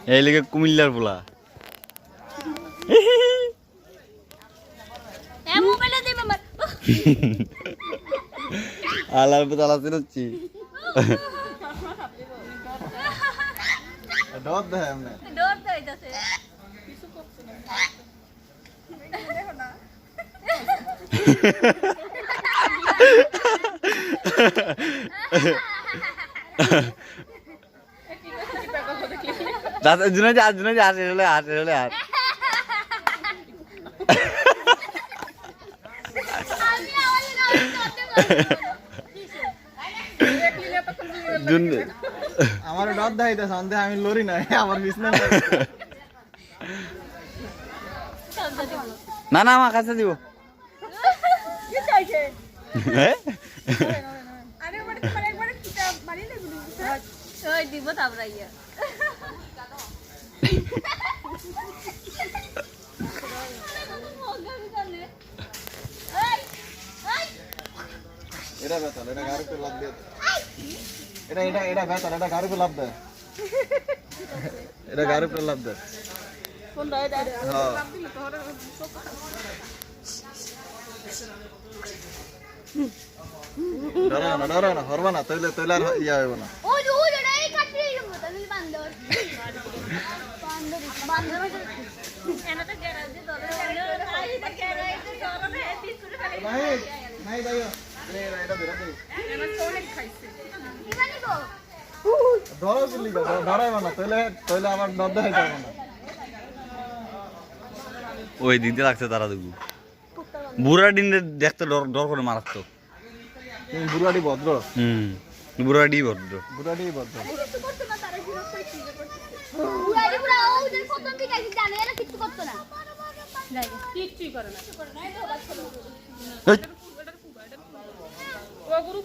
এই লেগে কুমিল্লার বলা আলার তালা চিনছি ডর দেয় এমনি ডর তো হইতাছে কিছু করছে না দেখো না দাদা জুনাজি আসে হলে আর আমার ডর দেখাইতে সন্দেহ আমি লড়ি না আমার বিছনা না না আমার কাছে দিব কি চাইছে হ্যাঁ আরে মানে তোমার একবার কিটা মারি না গুলি ওই দিব তারপরে ইয়া এটা বেতাল এটা গাড়ি पे লাভ দে এটা বেতাল এটা গাড়ি पे লাভ দে এটা গাড়ি पे লাভ দে কোন রাইডা হ্যাঁ লাভ দিলে তো হরে ডরা না হরবা না তইলে আর ইয়া হইব না ওই এই কাটতে গেল তাহলে বান্দর এনা তো গ্যারাজে ধরে আই তো গ্যারাজে ধরে পিস করে ফেলে নাই দাইও এটা বেরা দে এনা তো অনেক খাইছে কি বানি গো ডরা বলি গো ডরাইব না তইলে আবার ডর দেখাইতে হবে না ওই দিনতে লাগছে তারা দেখু বুড়া দিন দেখতে ডর করে মারাতো তুমি বুড়াটি ভদ্র বুড়াডি ভদ্র বুড়াটি ভদ্র কিছু করতে না তারা জিরো কইছি যে করতে বুড়াই বুড়া ওদের প্রথম থেকে জানে না কিছু করতে না কিচ্ছুই করে না এই তো বাচ্চা ও গ্রুপ